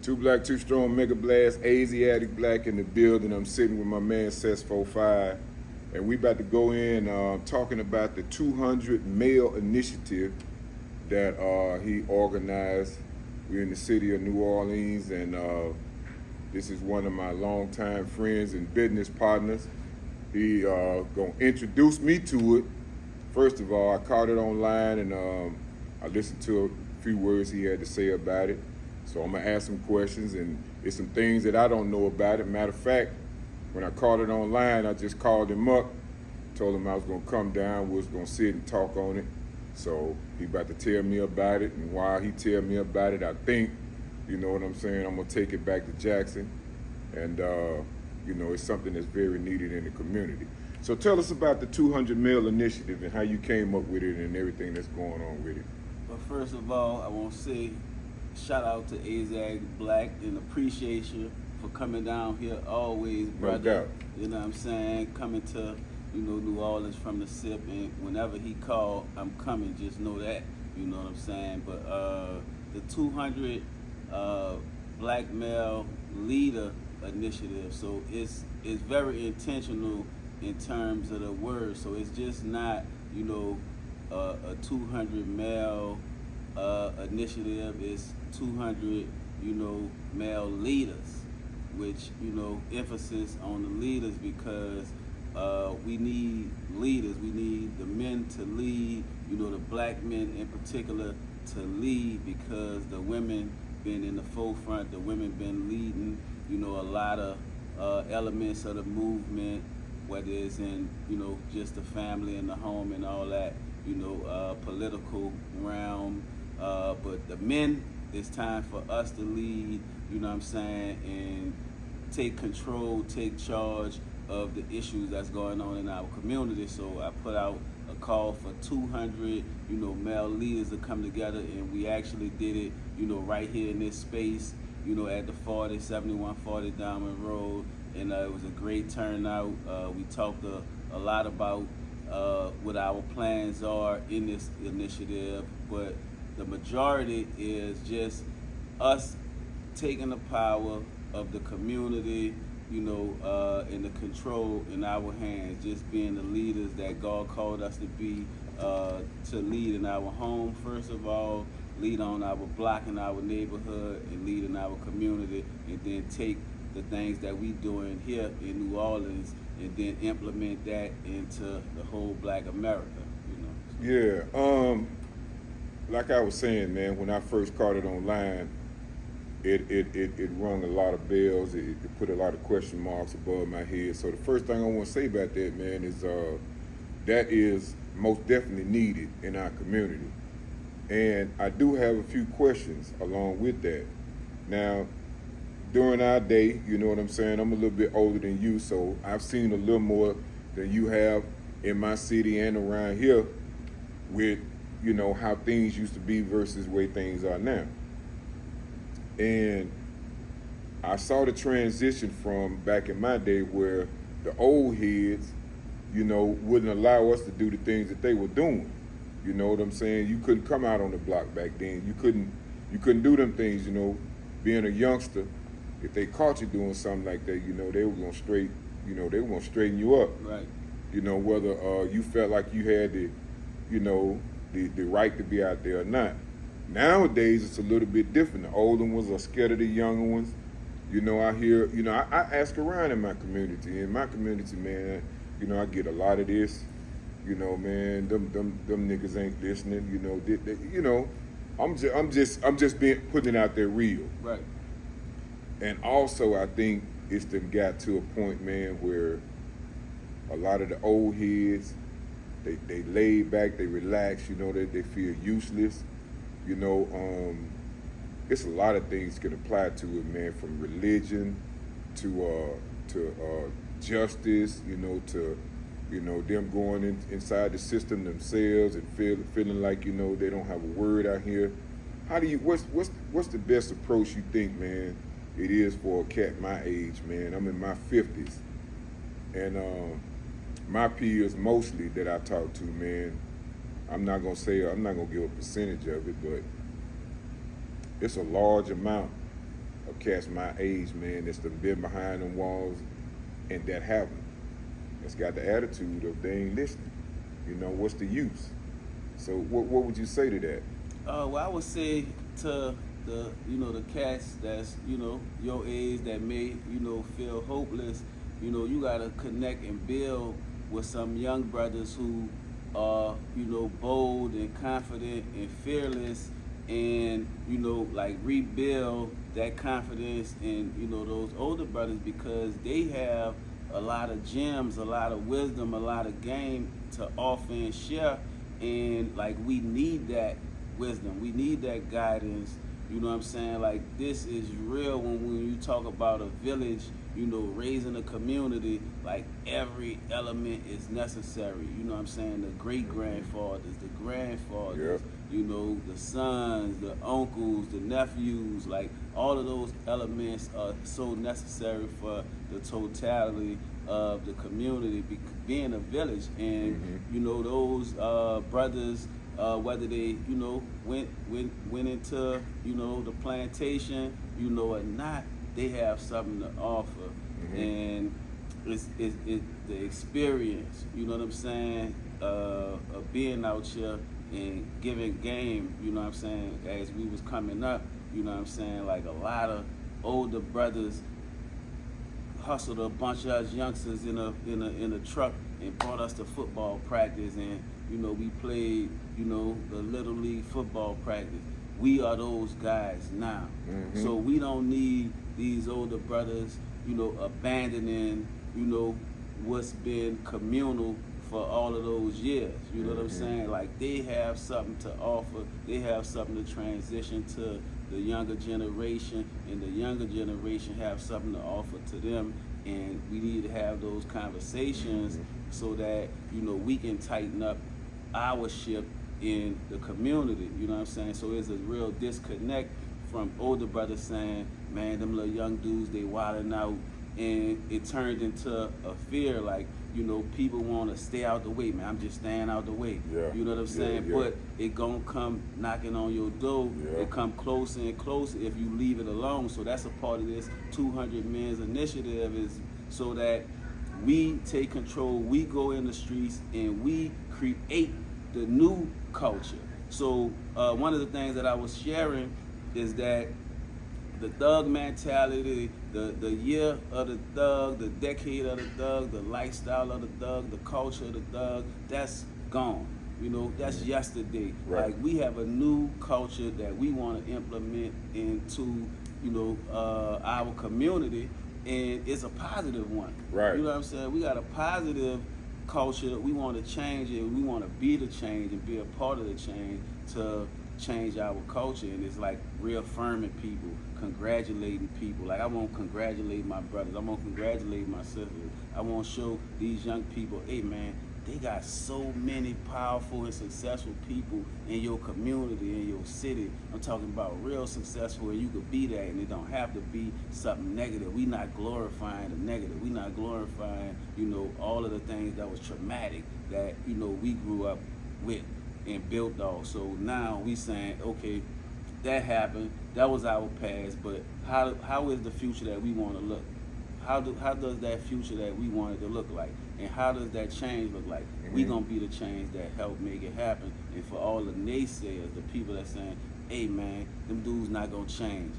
Two Black, Two Strong, Mega Blast, Asiatic Blakk in the building. I'm sitting with my man Cess45, and we about to go in talking about the 200 Male Initiative that he organized. We're in the city of New Orleans, and this is one of my longtime friends and business partners. He gonna introduce me to it. First of all, I caught it online, and I listened to a few words he had to say about it. So I'm gonna ask some questions, and there's some things that I don't know about it. Matter of fact, when I caught it online, I just called him up, told him I was gonna come down, we was gonna sit and talk on it. So he about to tell me about it, and while he tell me about it, I think, you know what I'm saying, I'm gonna take it back to Jackson, and you know, it's something that's very needed in the community. So tell us about the 200 Male Initiative and how you came up with it and everything that's going on with it. But first of all, I want to say shout out to Asiatic Blakk and appreciate you for coming down here always, brother. No doubt. You know what I'm saying? Coming to, you know, New Orleans from the SIP, and whenever he called, I'm coming. Just know that. You know what I'm saying? But the 200 Black Male Leader Initiative, so it's very intentional in terms of the word. So it's just not, you know, a 200 male initiative. Is 200, you know, male leaders, which, you know, emphasis on the leaders, because we need leaders. We need the men to lead, you know, the black men in particular to lead, because the women been in the forefront, the women been leading, you know, a lot of elements of the movement, whether it's in, you know, just the family and the home and all that, you know, political realm. But the men, it's time for us to lead, you know what I'm saying, and take control, take charge of the issues that's going on in our community. So I put out a call for 200, you know, male leaders to come together, and we actually did it, you know, right here in this space, you know, at the 7140 Diamond Road, and it was a great turnout. We talked a lot about what our plans are in this initiative, but the majority is just us taking the power of the community, you know, and the control in our hands, just being the leaders that God called us to be, to lead in our home, first of all, lead on our block in our neighborhood, and lead in our community, and then take the things that we doing here in New Orleans and then implement that into the whole Black America, you know. Yeah, like I was saying, man, when I first caught it online, it rung a lot of bells. It put a lot of question marks above my head. So the first thing I want to say about that, man, is that is most definitely needed in our community. And I do have a few questions along with that. Now, during our day, you know what I'm saying, I'm a little bit older than you, so I've seen a little more than you have in my city and around here with, you know, how things used to be versus where things are now. And I saw the transition from back in my day where the old heads, you know, wouldn't allow us to do the things that they were doing. You know what I'm saying? You couldn't come out on the block back then. You couldn't do them things, you know. Being a youngster, if they caught you doing something like that, you know, they were gonna straighten you up. Right. You know, whether you felt like you had the, you know, the right to be out there or not. Nowadays, it's a little bit different. The older ones are scared of the younger ones. You know, I hear, you know, I ask around in my community. In my community, man, you know, I get a lot of this. You know, man, them niggas ain't listening. You know, you know, I'm just putting it out there real. Right. And also, I think it's done got to a point, man, where a lot of the old heads, they laid back, they relax. You know, they feel useless. You know, it's a lot of things can apply to it, man, from religion to justice, you know, to, you know, them going inside the system themselves and feeling like, you know, they don't have a word out here. How do you, what's the best approach you think, man, it is for a cat my age, man? I'm in my 50s. And my peers mostly that I talk to, man, I'm not gonna give a percentage of it, but it's a large amount of cats my age, man, that's been behind them walls and that haven't. That's got the attitude of they ain't listening. You know, what's the use? So what would you say to that? Well, I would say to the cats that's, your age that may, feel hopeless, you gotta connect and build with some young brothers who are, bold and confident and fearless, and, like rebuild that confidence in, those older brothers, because they have a lot of gems, a lot of wisdom, a lot of game to offer and share. And like, we need that wisdom, we need that guidance. You know what I'm saying? Like, this is real when you talk about a village, raising a community. Like, every element is necessary. You know what I'm saying? The great grandfathers, the grandfathers, the sons, the uncles, the nephews. Like, all of those elements are so necessary for the totality of the community being a village. And those brothers, whether they went into the plantation or not, they have something to offer. And it's the experience, you know what I'm saying, of being out here and giving game. You know what I'm saying, as we was coming up, you know what I'm saying, like, a lot of older brothers hustled a bunch of us youngsters in a truck and brought us to football practice, and we played the little league football practice. We are those guys now. So we don't need these older brothers abandoning what's been communal for all of those years. You know what I'm saying? Like, they have something to offer, they have something to transition to the younger generation, and the younger generation have something to offer to them. And we need to have those conversations so that we can tighten up our ship in the community. You know what I'm saying? So there's a real disconnect from older brothers saying, man, them little young dudes, they wilding out, and it turned into a fear. Like, people want to stay out the way, man. I'm just staying out the way. You know what I'm saying? But it gonna come knocking on your door. It come closer and closer if you leave it alone. So that's a part of this 200 Men's initiative, is so that we take control, we go in the streets, and we create the new culture. So one of the things that I was sharing is that the thug mentality, the year of the thug, the decade of the thug, the lifestyle of the thug, the culture of the thug, that's gone. That's yesterday. Right. Like, we have a new culture that we want to implement into, our community, and it's a positive one. Right. You know what I'm saying? We got a positive culture. We want to change it. We want to be the change and be a part of the change to change our culture. And it's like reaffirming people, congratulating people. Like, I want to congratulate my brothers, I want to congratulate my sisters. I want to show these young people, hey man, they got so many powerful and successful people in your community, in your city. I'm talking about real successful, and you could be that, and it don't have to be something negative. We not glorifying the negative. We not glorifying, all of the things that was traumatic that, we grew up with and built off. So now we saying, okay, that happened, that was our past, but how is the future that we want to look? How does that future that we wanted to look like? And how does that change look like? We gonna be the change that help make it happen. And for all the naysayers, the people that saying, hey man, them dudes not gonna change.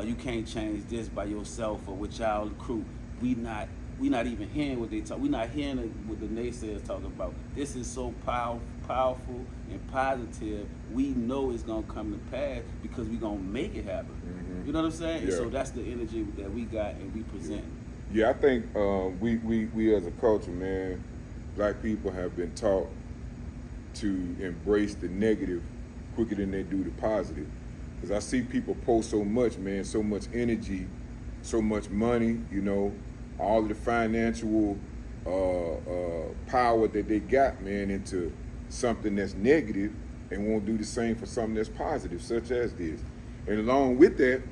You can't change this by yourself or with y'all crew. We not even hearing what they talk. We not hearing what the naysayers talking about. This is so powerful and positive. We know it's gonna come to pass because we gonna make it happen. You know what I'm saying? Yeah. So that's the energy that we got and we present. Yeah, I think we as a culture, man, black people have been taught to embrace the negative quicker than they do the positive. Because I see people post so much, man, so much energy, so much money, all of the financial power that they got, man, into something that's negative, and won't do the same for something that's positive, such as this. And along with that,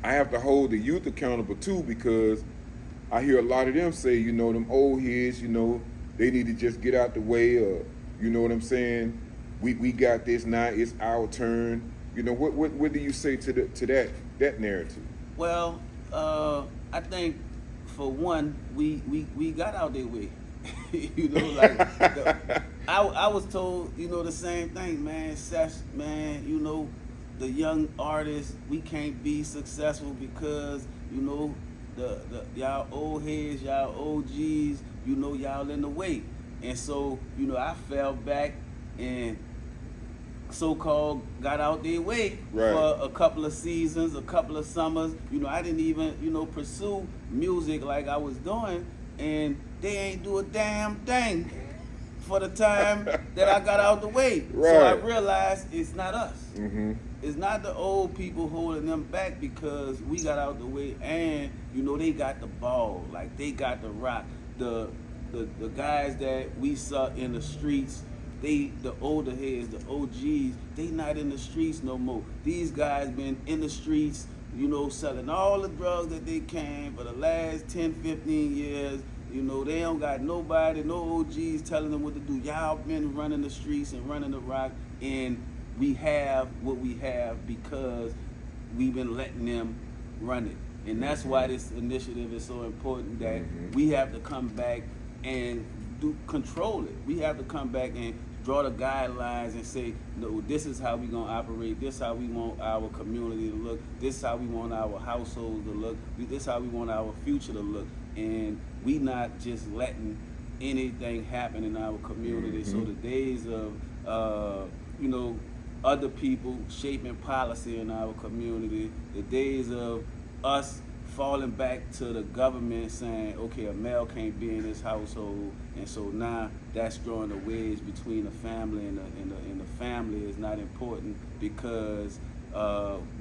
I have to hold the youth accountable too, because I hear a lot of them say, them old heads, they need to just get out the way, or, you know what I'm saying? We got this now, it's our turn. What do you say to that that narrative? Well, I think for one, we got out their way. You know, like I was told, you know, the same thing, man. Man, you know, the young artists, we can't be successful because, you know, the y'all old heads, y'all OGs, you know, y'all in the way. And so, you know, I fell back and so-called got out their way for a couple of seasons, a couple of summers. You know, I didn't even, you know, pursue music like I was doing, and they ain't do a damn thing for the time that I got out the way. So I realized it's not us. Mm-hmm. It's not the old people holding them back because we got out the way, and you know they got the ball, like they got the rock. The guys that we saw in the streets, the older heads, the OGs, they not in the streets no more. These guys been in the streets, you know, selling all the drugs that they can for the last 10, 15 years. You know, they don't got nobody, no OGs telling them what to do. Y'all been running the streets and running the rock, and we have what we have because we've been letting them run it. And that's why this initiative is so important, that we have to come back and control it. We have to come back and draw the guidelines and say, no, this is how we gonna operate, this is how we want our community to look, this is how we want our households to look, this is how we want our future to look. And we not just letting anything happen in our community. So the days of you know, other people shaping policy in our community, the days of us falling back to the government saying, okay, a male can't be in this household, and so now that's drawing a wedge between the family and the family is not important because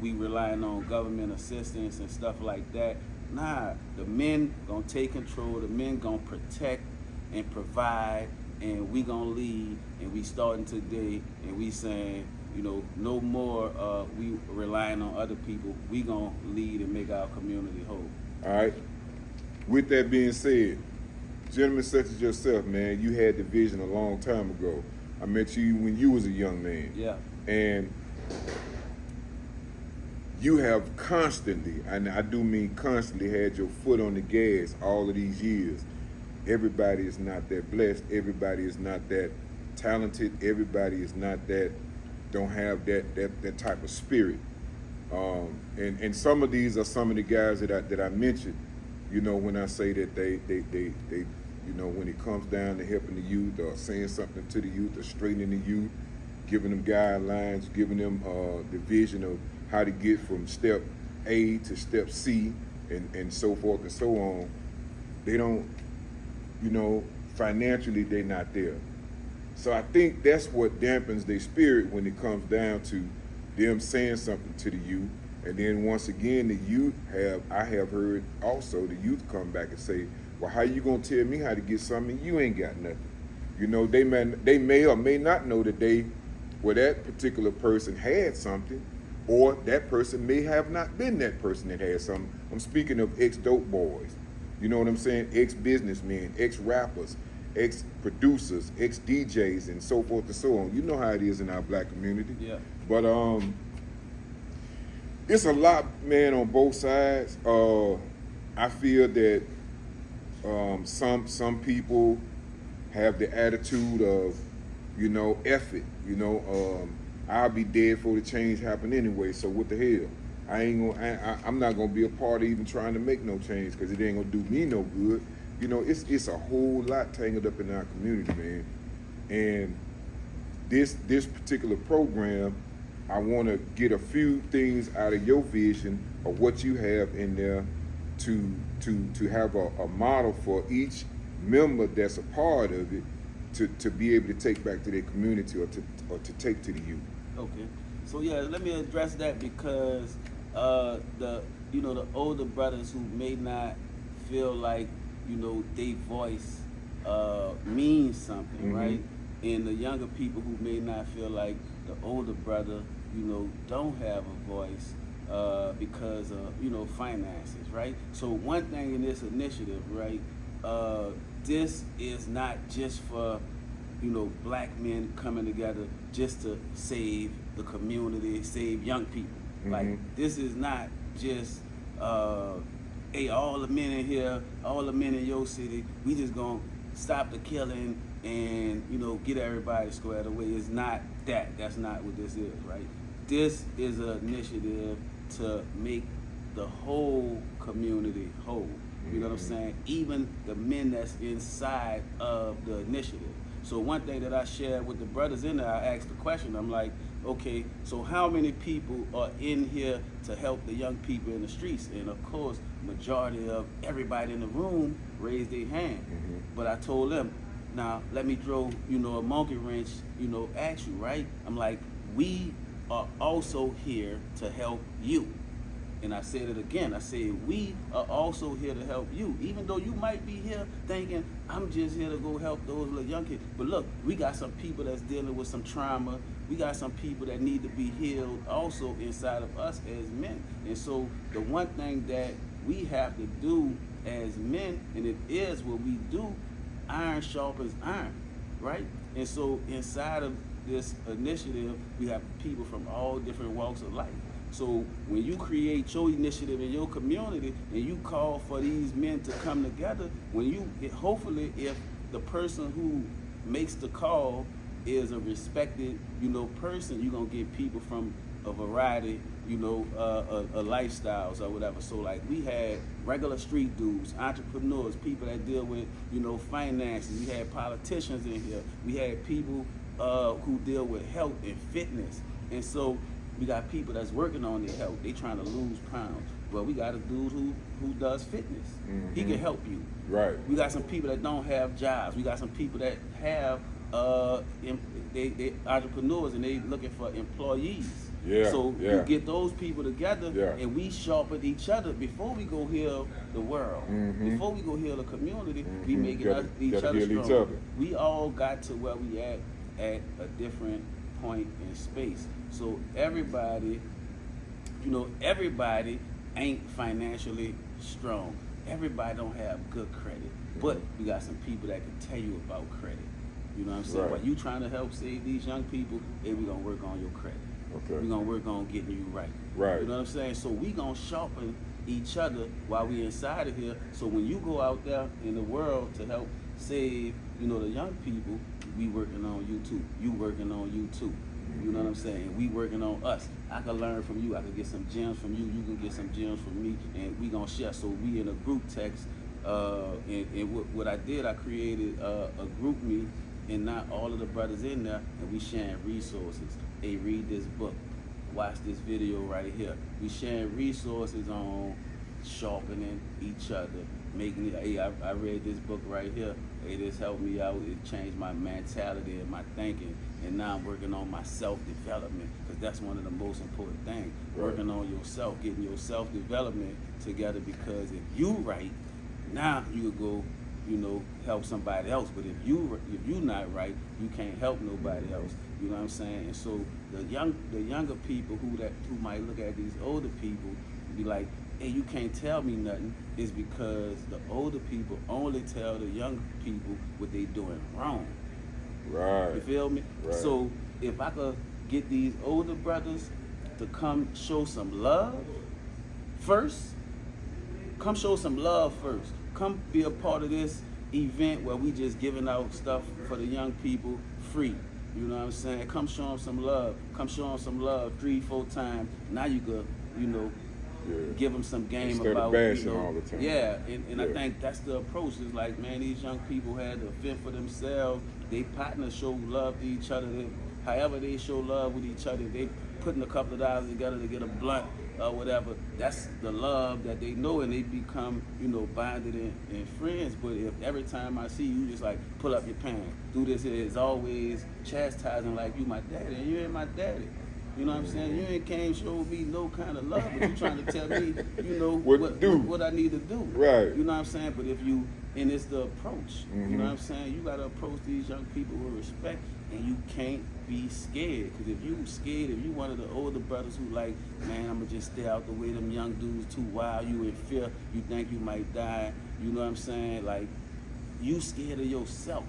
we relying on government assistance and stuff like that. Nah, the men gonna take control, the men gonna protect and provide, and we gonna lead, and we starting today, and we saying, you know, no more we relying on other people. We gonna lead and make our community whole. All right. With that being said, gentlemen such as yourself, man, you had the vision a long time ago. I met you when you was a young man. Yeah. And you have constantly, and I do mean constantly, had your foot on the gas all of these years. Everybody is not that blessed. Everybody is not that talented. Everybody is not that, don't have that type of spirit. And some of these are some of the guys that I mentioned, you know, when I say that they you know, when it comes down to helping the youth or saying something to the youth or straightening the youth, giving them guidelines, giving them the vision of how to get from step A to step C and so forth and so on. They don't, you know, financially they're not there. So I think that's what dampens their spirit when it comes down to them saying something to the youth. And then once again, the youth I have heard also the youth come back and say, well, how you gonna tell me how to get something? You ain't got nothing. You know, they may or may not know that that particular person had something, or that person may have not been that person that had something. I'm speaking of ex-dope boys. You know what I'm saying? Ex-businessmen, ex-rappers, ex-producers, ex-DJs, and so forth and so on. You know how it is in our black community. Yeah. But it's a lot, man, on both sides. I feel that some people have the attitude of, you know, F it. You know, I'll be dead for the change happen anyway. So what the hell? I'm not gonna be a part of even trying to make no change because it ain't gonna do me no good. You know, it's a whole lot tangled up in our community, man. And this particular program, I want to get a few things out of your vision of what you have in there to have a model for each member that's a part of it to be able to take back to their community or to take to the youth. Okay. So yeah, let me address that because the older brothers who may not feel like, you know, their voice means something, right? And the younger people who may not feel like the older brother, you know, don't have a voice because of, you know, finances, right? So one thing in this initiative, right, this is not just for, you know, black men coming together just to save the community, save young people. Like, this is not just hey, all the men in here, all the men in your city, we just gonna stop the killing and, you know, get everybody squared away. It's not that. That's not what this is, right? This is an initiative to make the whole community whole. You know what I'm saying? Even the men that's inside of the initiative. So one thing that I shared with the brothers in there, I asked the question, I'm like, okay, so how many people are in here to help the young people in the streets? And of course, majority of everybody in the room raised their hand. But I told them, now let me throw, you know, a monkey wrench, you know, at you, right? I'm like, we are also here to help you. And I said it again, I said, we are also here to help you. Even though you might be here thinking, I'm just here to go help those little young kids. But look, we got some people that's dealing with some trauma. We got some people that need to be healed also inside of us as men. And so the one thing that we have to do as men, and it is what we do, iron sharpens iron, right? And so inside of this initiative, we have people from all different walks of life. So when you create your initiative in your community and you call for these men to come together, hopefully if the person who makes the call is a respected, you know, person, you're gonna get people from a variety, you know, lifestyles or whatever. So like we had regular street dudes, entrepreneurs, people that deal with, you know, finances. We had politicians in here. We had people who deal with health and fitness. And so we got people that's working on their health. They trying to lose pounds. Well, we got a dude who does fitness. He can help you. Right. We got some people that don't have jobs. We got some people that have they entrepreneurs and they looking for employees. Yeah. So you get those people together and we sharpen each other before we go heal the world. Before we go heal the community, we making each other strong. We all got to where we at a different point in space. So everybody, you know, everybody ain't financially strong. Everybody don't have good credit. But we got some people that can tell you about credit. You know what I'm saying? While you trying to help save these young people, hey, we gonna work on your credit. Okay. We gonna work on getting you right. Right. You know what I'm saying? So we gonna sharpen each other while we inside of here. So when you go out there in the world to help save, you know, the young people, we working on you too. You working on you too. You know what I'm saying? We working on us. I can learn from you. I can get some gems from you. You can get some gems from me, and we gonna share. So we in a group text. And what I did, I created a group me, and not all of the brothers in there, and we sharing resources. Hey, read this book. Watch this video right here. We sharing resources on sharpening each other, making it. Hey, I read this book right here. Hey, this helped me out. It changed my mentality and my thinking. And now I'm working on my self-development, because that's one of the most important things. Right. Working on yourself, getting your self-development together, because if you right, now you could go, you know, help somebody else. But if you not right, you can't help nobody else. You know what I'm saying? And so the younger people who might look at these older people and be like, hey, you can't tell me nothing, is because the older people only tell the younger people what they doing wrong. Right. You feel me? Right. So if I could get these older brothers to come show some love first, come show some love first. Come be a part of this event where we just giving out stuff for the young people free. You know what I'm saying? Come show them some love. Come show them some love 3-4 times. Now you could, you know, give them some game instead about, of bashing, you know, all the time. Yeah, and I think that's the approach. It's like, man, these young people had to fend for themselves. They partners show love to each other. However they show love with each other, they putting a couple of dollars together to get a blunt or whatever. That's the love that they know, and they become, you know, bonded and friends. But if every time I see you, just like pull up your pants, do this, it's always chastising, like you my daddy, and you ain't my daddy. You know what I'm saying? You ain't came show me no kind of love, but you trying to tell me, you know, what I need to do. Right. You know what I'm saying? But if you, and it's the approach. You know what I'm saying? You got to approach these young people with respect, and you can't be scared. Because if you scared, if you one of the older brothers who like, man, I'm going to just stay out the way, them young dudes too wild, you in fear, you think you might die, you know what I'm saying? Like, you scared of yourself.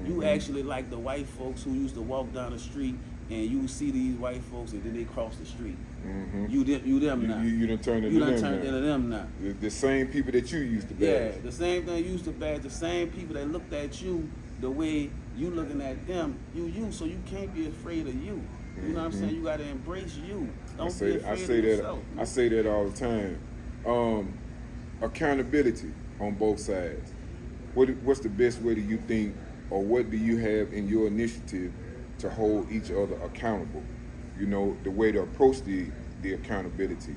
You actually like the white folks who used to walk down the street, and you see these white folks and then they cross the street. Mm-hmm. You them now. You done turned into You done them turned now. into them now. The same people that you used to Yeah, bash. the same thing you used to bash, the same people that looked at you the way you looking at them, you, so you can't be afraid of you. You know what I'm saying? You gotta embrace you. Don't be afraid of yourself. I say that all the time. Accountability on both sides. What's the best way do you think, or what do you have in your initiative to hold each other accountable? You know, the way to approach the accountability.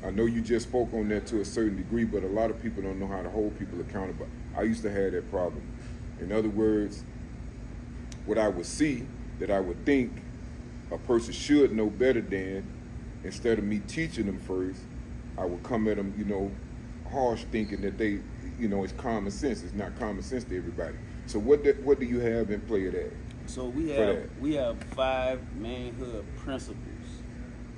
I know you just spoke on that to a certain degree, but a lot of people don't know how to hold people accountable. I used to have that problem. In other words, what I would see that I would think a person should know better than, instead of me teaching them first, I would come at them, you know, harsh, thinking that they, you know, it's common sense. It's not common sense to everybody. So what do you have in play of that? So we have 5 manhood principles,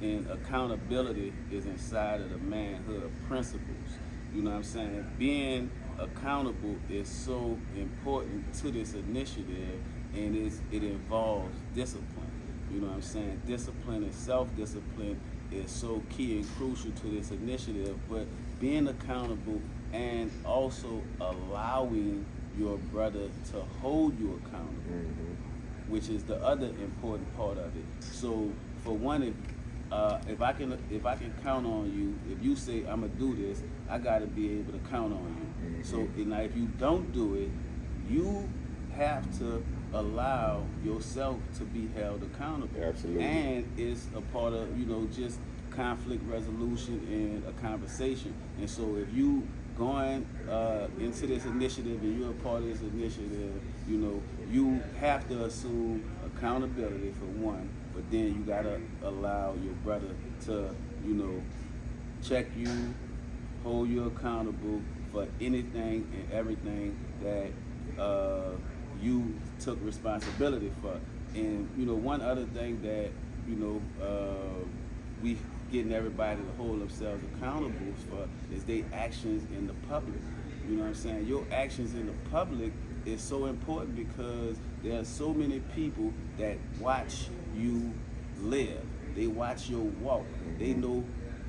and accountability is inside of the manhood principles. You know what I'm saying? Being accountable is so important to this initiative, and it involves discipline. You know what I'm saying? Discipline and self-discipline is so key and crucial to this initiative, but being accountable and also allowing your brother to hold you accountable, which is the other important part of it. So for one, if I can count on you, if you say I'm gonna do this, I gotta be able to count on you. So now if you don't do it, you have to allow yourself to be held accountable. Absolutely. And it's a part of, you know, just conflict resolution and a conversation. And so if you going into this initiative and you're a part of this initiative, you know, you have to assume accountability for one, but then you gotta allow your brother to, you know, check you, hold you accountable for anything and everything that you took responsibility for. And, you know, one other thing that, you know, we getting everybody to hold themselves accountable for is their actions in the public. You know what I'm saying? Your actions in the public is so important because there are so many people that watch you live. They watch your walk. They know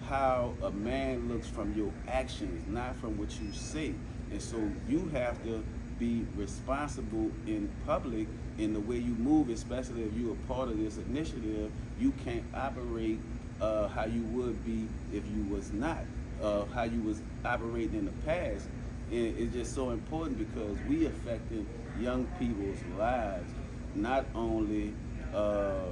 how a man looks from your actions, not from what you say. And so you have to be responsible in public in the way you move, especially if you're a part of this initiative. You can't operate how you would be if you was not, how you was operating in the past. And it's just so important because we affecting young people's lives, not only the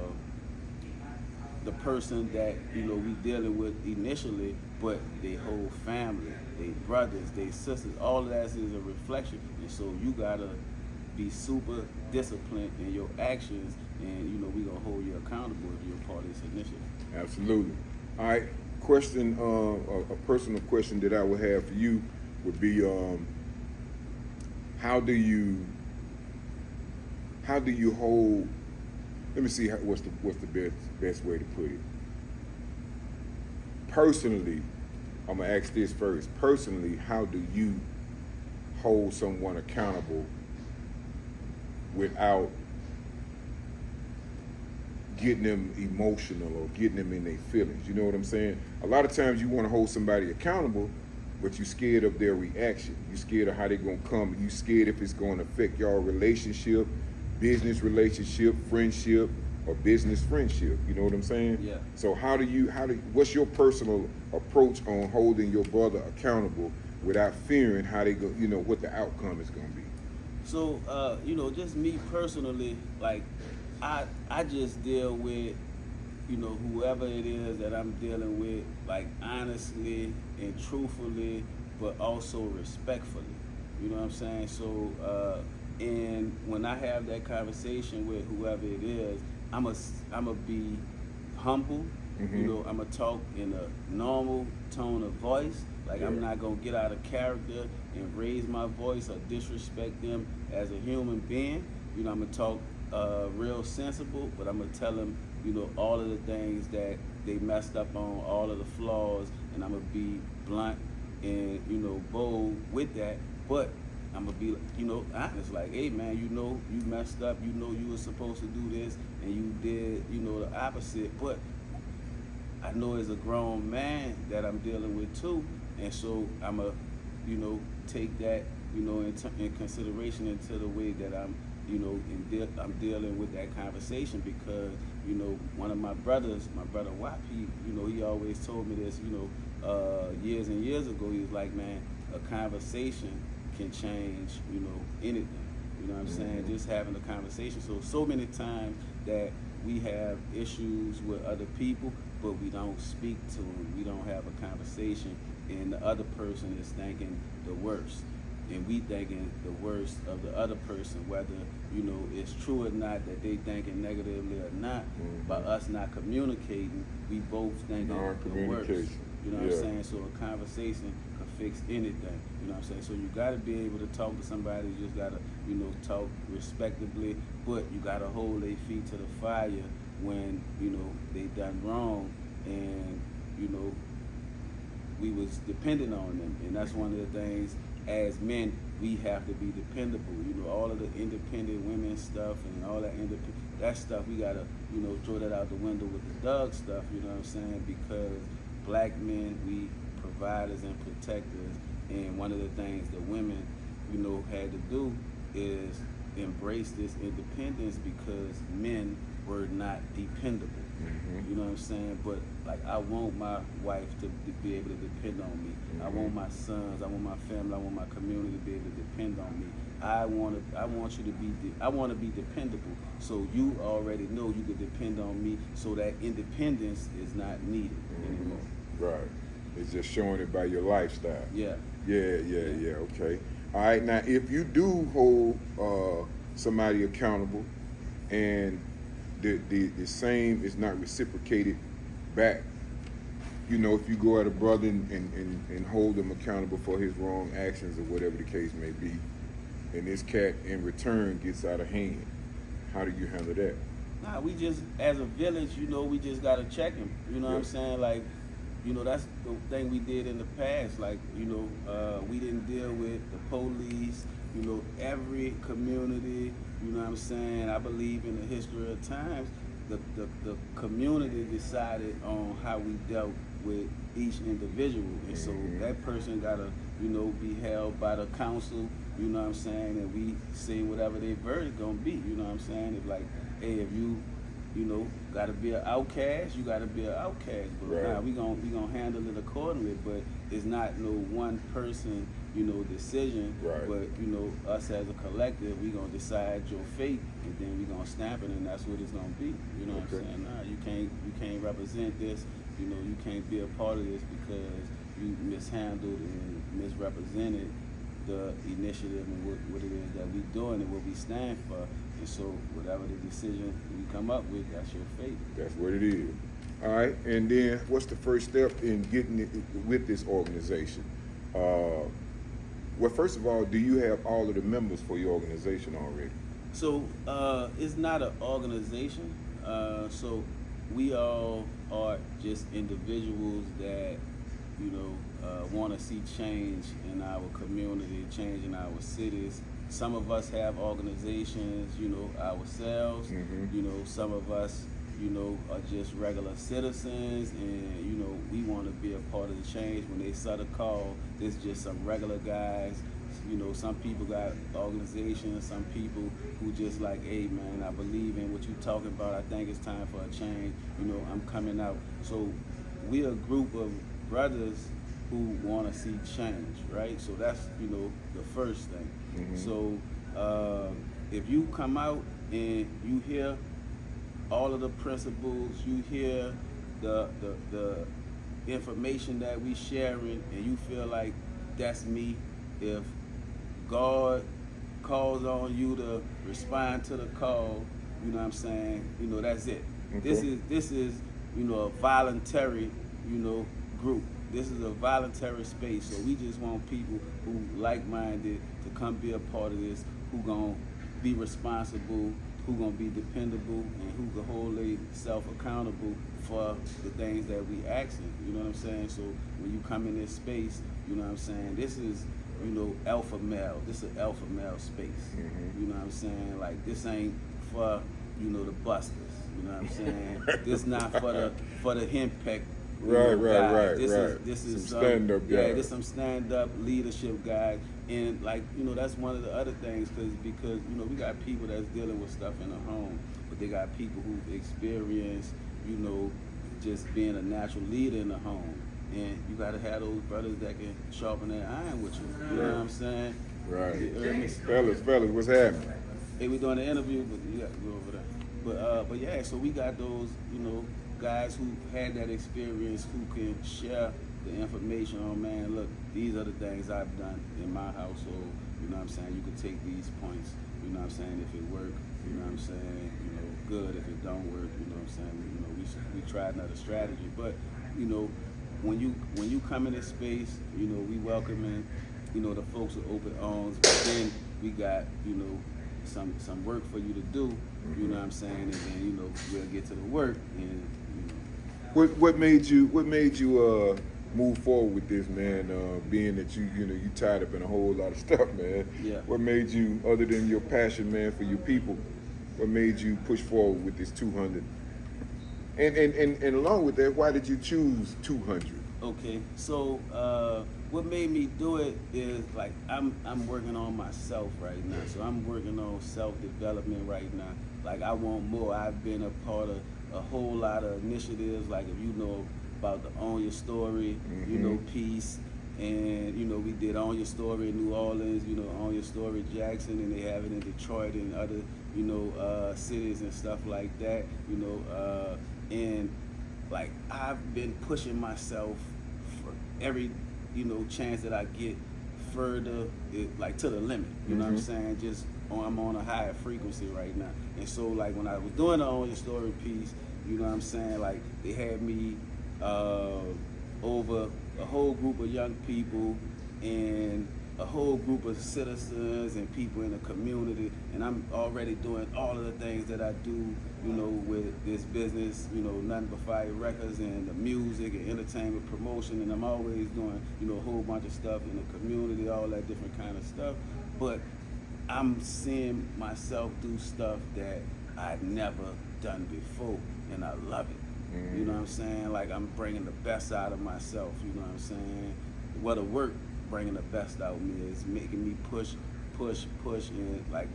person that, you know, we dealing with initially, but their whole family, their brothers, their sisters. All of that is a reflection. And so you gotta be super disciplined in your actions, and, you know, we gonna hold you accountable if you're a part of this initiative. Absolutely. All right. Question, a personal question that I would have for you would be, how do you hold? Let me see what's the best way to put it. Personally, I'm gonna ask this first. Personally, how do you hold someone accountable without getting them emotional or getting them in their feelings? You know what I'm saying? A lot of times you want to hold somebody accountable, but you're scared of their reaction. You're scared of how they're going to come. You're scared if it's going to affect your relationship, business relationship, friendship, or business friendship. You know what I'm saying? Yeah. So what's your personal approach on holding your brother accountable without fearing how they go, you know, what the outcome is going to be? So, you know, just me personally, like, I just deal with, you know, whoever it is that I'm dealing with, like, honestly and truthfully, but also respectfully. You know what I'm saying? So, and when I have that conversation with whoever it is, I'm a be humble. You know, I'm gonna talk in a normal tone of voice. Like, I'm not gonna get out of character and raise my voice or disrespect them as a human being. You know, I'm gonna talk real sensible, but I'm gonna tell them, you know, all of the things that they messed up on, all of the flaws, and I'm gonna be blunt and, you know, bold with that. But I'm gonna be, you know, honest. Like, hey man, you know, you messed up. You know, you were supposed to do this, and you did, you know, the opposite. But I know as a grown man that I'm dealing with too, and so I'm a, take that, in consideration into the way that I'm, I'm dealing with that conversation because, one of my brothers, my brother Wap, he always told me this, years and years ago. He was like, man, a conversation can change, anything. You know what I'm saying? Just having a conversation. So many times that we have issues with other people, but we don't speak to them. We don't have a conversation, and the other person is thinking the worst, and we thinking the worst of the other person, whether it's true or not that they thinking negatively or not. By us not communicating, we both thinking the worst. You know what I'm saying? So a conversation can fix anything. You know what I'm saying? So you got to be able to talk to somebody. You just got to, talk respectably, but you got to hold their feet to the fire when, they done wrong, and, we was dependent on them. And that's one of the things, as men, we have to be dependable. All of the independent women stuff and all that stuff, we got to, throw that out the window with the Doug stuff, you know what I'm saying? Because black men, we providers and protectors, and one of the things that women, had to do is embrace this independence because men were not dependable. You know what I'm saying? But like, I want my wife to be able to depend on me. I want my sons, I want my family, I want my community to be able to depend on me. I want you to be, I want to be dependable. So you already know you can depend on me, so that independence is not needed anymore. Right. It's just showing it by your lifestyle. Yeah. Yeah. Okay. All right. Now, if you do hold somebody accountable, and the same is not reciprocated back, if you go at a brother and hold him accountable for his wrong actions or whatever the case may be, and this cat in return gets out of hand, how do you handle that? Nah, we just, as a village, we just gotta check him. You know what I'm saying? Like, that's the thing we did in the past. Like, we didn't deal with the police. Every community, you know what I'm saying? I believe in the history of times, the community decided on how we dealt with each individual. And so that person gotta, be held by the council, you know what I'm saying? And we say whatever their verdict gonna be, you know what I'm saying? If like, hey, if you gotta be an outcast, you gotta be an outcast. But nah, we gonna handle it accordingly. But it's not no one person, decision. Right. But us as a collective, we gonna decide your fate, and then we gonna stamp it, and that's what it's gonna be. You know what I'm saying? Nah, you can't represent this. You can't be a part of this because you mishandled and misrepresented the initiative and what it is that we doing and what we stand for. And so whatever the decision we come up with, that's your fate. That's what it is. All right, and then what's the first step in getting it with this organization? Well, first of all, do you have all of the members for your organization already? So it's not an organization. So we all are just individuals that, want to see change in our community, change in our cities. Some of us have organizations, ourselves. Some of us, are just regular citizens, and, we want to be a part of the change. When they set a call, it's just some regular guys. Some people got organizations, some people who just like, hey man, I believe in what you're talking about. I think it's time for a change. I'm coming out. So we're a group of brothers who want to see change, right? So that's, the first thing. So if you come out and you hear all of the principles, you hear the information that we sharing, and you feel like that's me, if God calls on you to respond to the call, you know what I'm saying? That's it. Okay. This is a voluntary, group. This is a voluntary space. So we just want people who like-minded to come be a part of this, who gonna be responsible, who gonna be dependable, and who can hold themselves accountable for the things that we asking. You know what I'm saying? So when you come in this space, you know what I'm saying? This is, alpha male. This is alpha male space. You know what I'm saying? Like, this ain't for, the busters. You know what I'm saying? This not for the henpeck. Right. This is some stand up guys. Yeah, this some stand up leadership guys, and like that's one of the other things because we got people that's dealing with stuff in the home, but they got people who've experienced just being a natural leader in the home, and you got to have those brothers that can sharpen that iron with you. You know what I'm saying? Right. Fellas, what's happening? Hey, we doing the interview, but you got to go over there. But yeah, so we got those guys who had that experience who can share the information on, man, look, these are the things I've done in my household. You know what I'm saying? You can take these points. You know what I'm saying? If it work, you know what I'm saying? Good. If it don't work, you know what I'm saying? We tried another strategy, but when you come in this space, we welcoming, the folks with open arms. But then we got some work for you to do. You know what I'm saying? And then we'll get to the work. And what made you move forward with this, man? Being that you tied up in a whole lot of stuff, man. Yeah. What made you, other than your passion, man, for your people, what made you push forward with this 200? And along with that, why did you choose 200? Okay, so what made me do it is like I'm working on myself right now. So I'm working on self-development right now. Like I want more. I've been a part of a whole lot of initiatives. Like if you know about the Own Your Story, piece, and we did Own Your Story in New Orleans. Own Your Story Jackson, and they have it in Detroit and other cities and stuff like that. And like I've been pushing myself for every chance that I get further, like to the limit. You know what I'm saying? I'm on a higher frequency right now. And so like when I was doing the Own Your Story piece, you know what I'm saying? Like they had me over a whole group of young people and a whole group of citizens and people in the community, and I'm already doing all of the things that I do, with this business, Nothing But Fire Records and the music and entertainment promotion, and I'm always doing, a whole bunch of stuff in the community, all that different kind of stuff. But I'm seeing myself do stuff that I'd never done before, and I love it. You know what I'm saying? Like I'm bringing the best out of myself. You know what I'm saying? What a work bringing the best out of me is making me push, and like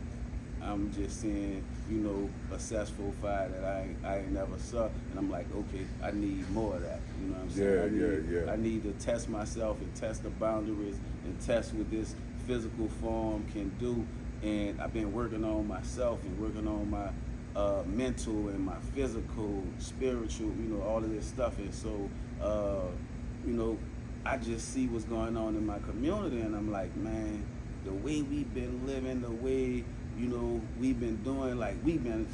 I'm just seeing, a successful fire that I ain't never saw, and I'm like, okay, I need more of that. You know what I'm saying? I need to test myself and test the boundaries and test what this physical form can do. And I've been working on myself and working on my mental and my physical, spiritual, all of this stuff. And so, I just see what's going on in my community, and I'm like, man, the way we've been living, the way, we've been doing, like we've been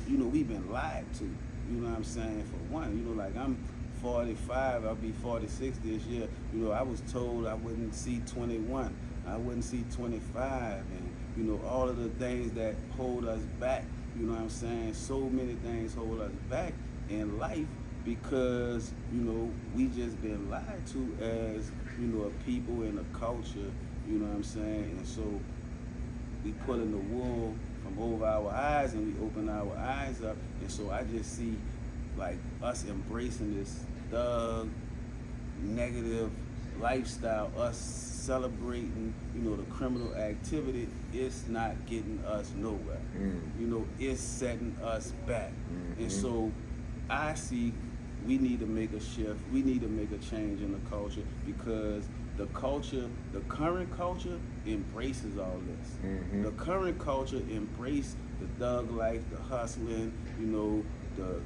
lied to. You know what I'm saying? For one, like I'm 45, I'll be 46 this year. I was told I wouldn't see 21, I wouldn't see 25, and all of the things that hold us back. You know what I'm saying? So many things hold us back in life because, we just been lied to as, a people and a culture, you know what I'm saying? And so we pulling the wool from over our eyes and we open our eyes up. And so I just see like us embracing this thug, negative lifestyle, us celebrating, the criminal activity. It's not getting us nowhere. It's setting us back. And so I see we need to make a shift. We need to make a change in the culture because the current culture embraces all this. The current culture embraces the thug life, the hustling, the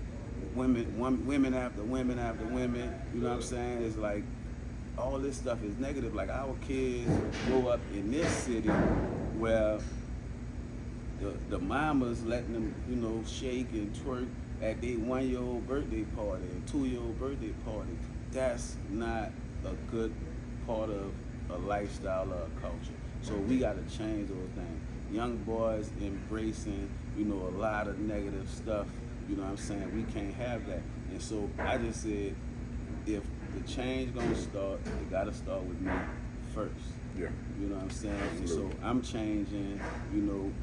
women after women after women. You know what I'm saying? It's like all this stuff is negative. Like our kids grow up in this city where the mamas letting them, shake and twerk at their 1-year-old birthday party and 2-year-old birthday party. That's not a good part of a lifestyle or a culture. So we got to change those things. Young boys embracing, a lot of negative stuff. You know what I'm saying? We can't have that. And so I just said, if the change gonna start, it gotta start with me first. Yeah. You know what I'm saying? And so I'm changing,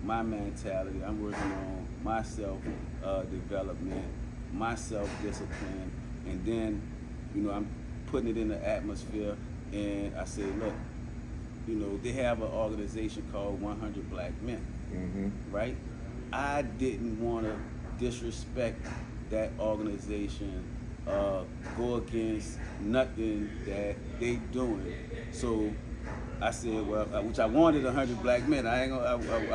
my mentality. I'm working on my self development, my self-discipline, and then, I'm putting it in the atmosphere. And I said, look, they have an organization called 100 Black Men, right? I didn't want to disrespect that organization, go against nothing that they doing. So I said, well, which I wanted 100 black men. I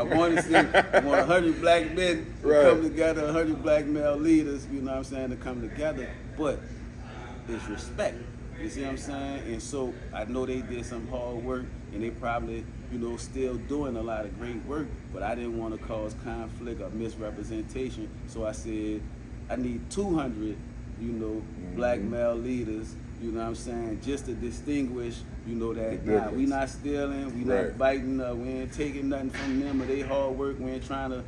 wanted to see, I want 100 black men to come together, 100 black male leaders, to come together. But it's respect. You see what I'm saying? And so I know they did some hard work, and they probably, still doing a lot of great work, but I didn't want to cause conflict or misrepresentation. So I said, I need 200, black male leaders, just to distinguish, that we not stealing, we not biting, we ain't taking nothing from them or they hard work, we ain't trying to,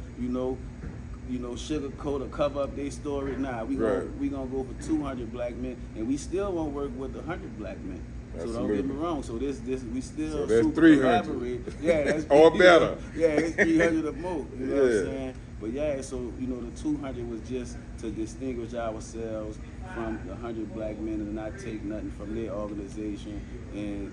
sugarcoat or cover up their story. Nah, we gonna go for 200 black men, and we still won't work with 100 black men. Absolutely. So don't get me wrong. So this we still that's super 300. collaborate. Yeah, that's or better. It's 300 or more. You know what I'm saying? But yeah, so the 200 was just to distinguish ourselves from the 100 black men and not take nothing from their organization, and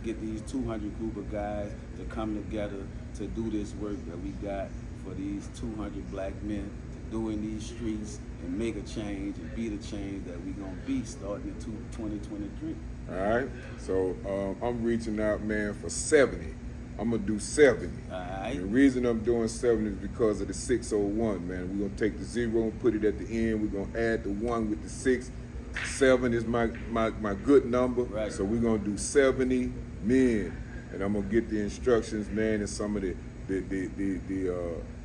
get these 200 group of guys to come together to do this work that we got for these 200 black men to do in these streets and make a change and be the change that we gonna be starting in 2023. All right, so I'm reaching out, man, for 70. I'm gonna do 70. All right. The reason I'm doing 70 is because of the 601, man. We're gonna take the 0 and put it at the end. We're gonna add the 1 with the 6. 7 is my good number. Right. So we're gonna do 70 men, and I'm gonna get the instructions, man, and some of the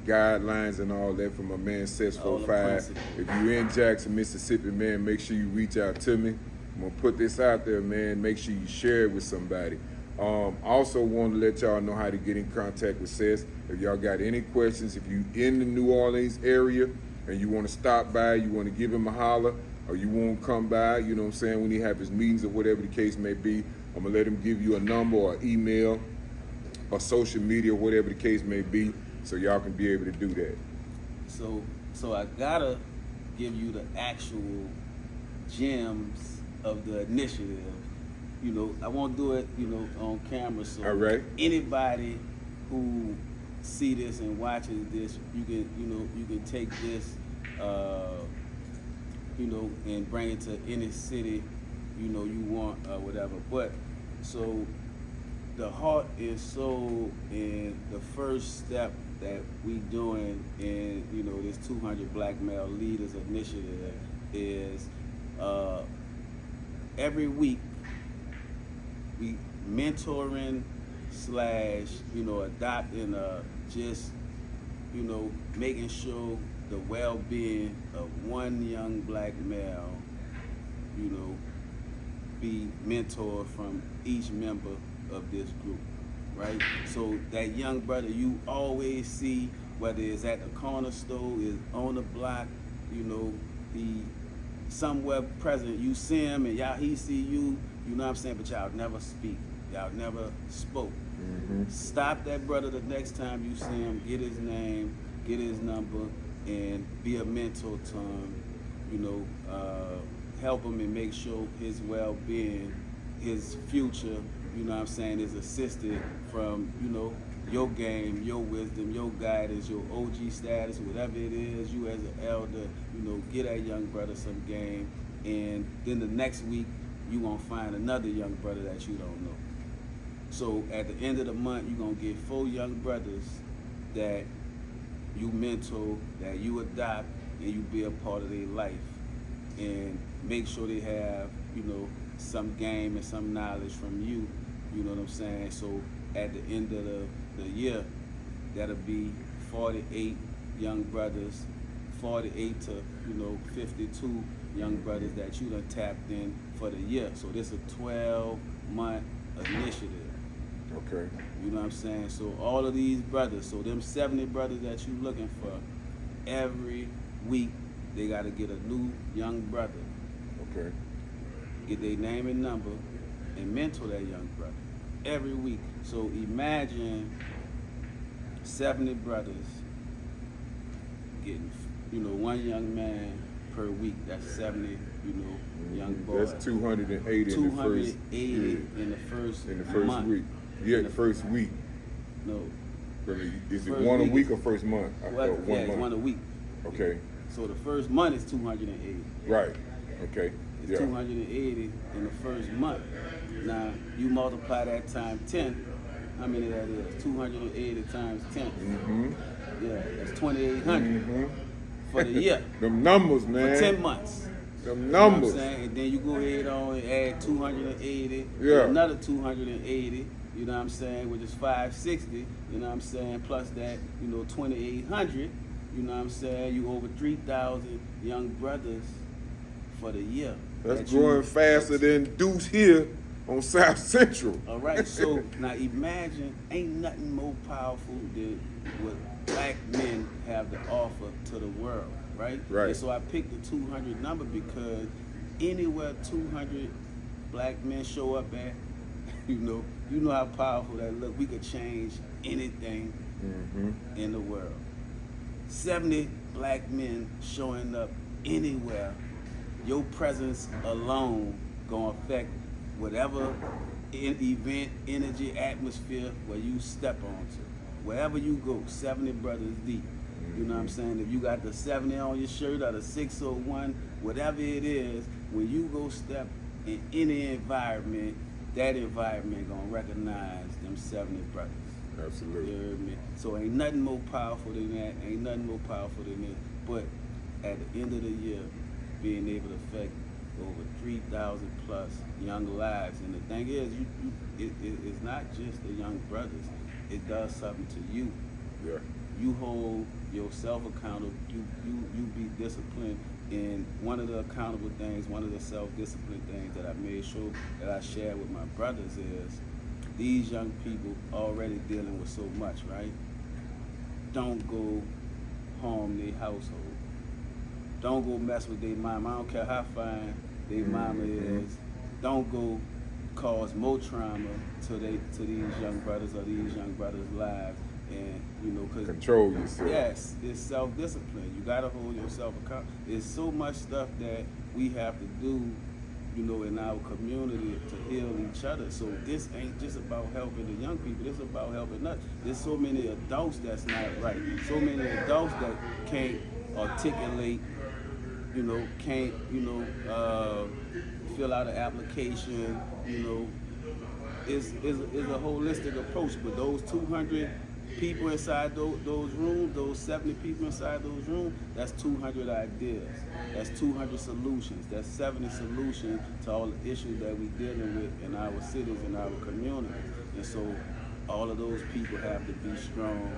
guidelines and all that from my man Sets 45. If you're in Jackson, Mississippi, man, make sure you reach out to me. I'm gonna put this out there, man. Make sure you share it with somebody. Also want to let y'all know how to get in contact with Seth. If y'all got any questions, if you in the New Orleans area and you want to stop by, you want to give him a holler, or you want to come by, when he have his meetings or whatever the case may be, I'm gonna let him give you a number or email or social media, whatever the case may be, so y'all can be able to do that. So I gotta give you the actual gems of the initiative. I won't do it, on camera. So all right. Anybody who see this and watches this, you can take this, and bring it to any city, you want, whatever. But so the heart and soul and the first step that we doing in, this 200 Black Male Leaders Initiative is every week we mentoring / adopting just making sure the well-being of one young black male be mentored from each member of this group, right? So that young brother you always see, whether it's at the corner store, is on the block, he somewhere present, you see him and he see you, but y'all never speak, y'all never spoke. Stop that brother the next time you see him, get his name, get his number, and be a mentor to him, help him and make sure his well-being, his future, is assisted from, your game, your wisdom, your guidance, your OG status, whatever it is, you as an elder, get that young brother some game, and then the next week, you gonna find another young brother that you don't know. So at the end of the month, you're gonna get 4 young brothers that you mentor, that you adopt, and you be a part of their life, and make sure they have, some game and some knowledge from you, So at the end of the year, that'll be 48 young brothers, 48 to 52 young brothers that you done tapped in for the year. So this is a 12-month initiative. Okay. So all of these brothers, so them 70 brothers that you looking for, every week they got to get a new young brother. Okay. Get their name and number and mentor that young brother every week. So imagine 70 brothers getting, one young man per week. That's 70, young boys. That's 280 in the first month. Week. Yeah, the first week. No. Is it one a week or first month? It's one a week. Okay. So the first month is 280. Right. Okay. It's 280 in the first month. Now you multiply that times 10. How many that is? 280 times 10. Mm-hmm. Yeah, that's 2,800 for the year. Them numbers, man. For 10 months. Them numbers. You know what I'm saying? And then you go ahead on and add 280. Yeah. Another 280. You know what I'm saying? Which is 560. You know what I'm saying? Plus that, 2,800. You know what I'm saying? You over 3,000 young brothers for the year. That's growing faster than Deuce here on South Central. All right, so now imagine, ain't nothing more powerful than what black men have to offer to the world, right? Right. And so I picked the 200 number because anywhere 200 black men show up at, you know how powerful that look. We could change anything in the world. 70 black men showing up anywhere, your presence alone gonna affect whatever event, energy, atmosphere where you step onto. Wherever you go, 70 brothers deep. You know what I'm saying? If you got the 70 on your shirt or the 601, whatever it is, when you go step in any environment, that environment gonna recognize them 70 brothers. Absolutely. You heard me? So ain't nothing more powerful than that. Ain't nothing more powerful than this. But at the end of the year, being able to affect over 3,000 plus young lives. And the thing is, it's not just the young brothers. It does something to you. Yeah. You hold yourself accountable. You be disciplined. And one of the accountable things, one of the self-discipline things that I made sure that I shared with my brothers is these young people already dealing with so much, right? Don't go harm their household. Don't go mess with their mama. I don't care how fine their mama is. Don't go cause more trauma to these young brothers or these young brothers' lives. And cause control yourself. Yes, it's self-discipline. You gotta hold yourself accountable. There's so much stuff that we have to do, in our community to heal each other. So this ain't just about helping the young people. This is about helping us. There's so many adults that's not right. So many adults that can't articulate. Can't fill out an application. It's a holistic approach. But those 200 people inside those rooms, those 70 people inside those rooms, that's 200 ideas. That's 200 solutions. That's 70 solutions to all the issues that we're dealing with in our cities and our communities. And so all of those people have to be strong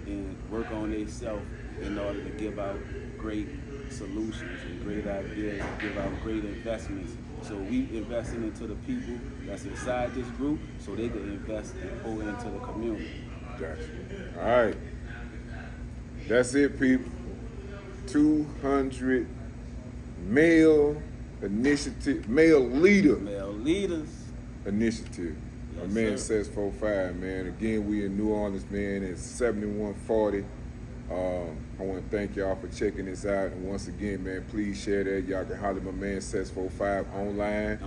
and work on themselves in order to give out great solutions and great ideas and give out great investments. So we investing into the people that's inside this group so they can invest and pour into the community. Gotcha. All right. That's it, people. 200 male initiative, male leaders initiative. Yes, My man sir. says 45, man. Again, we in New Orleans, man. It's 7140. I want to thank y'all for checking this out. And once again, man, please share that. Y'all can holler my man Sets 45 online.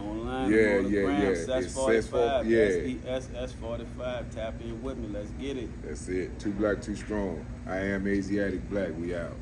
Yeah. Sets 45. SESS 45. Tap in with me. Let's get it. That's it. Too Black, Too Strong. I am Asiatic Black. We out.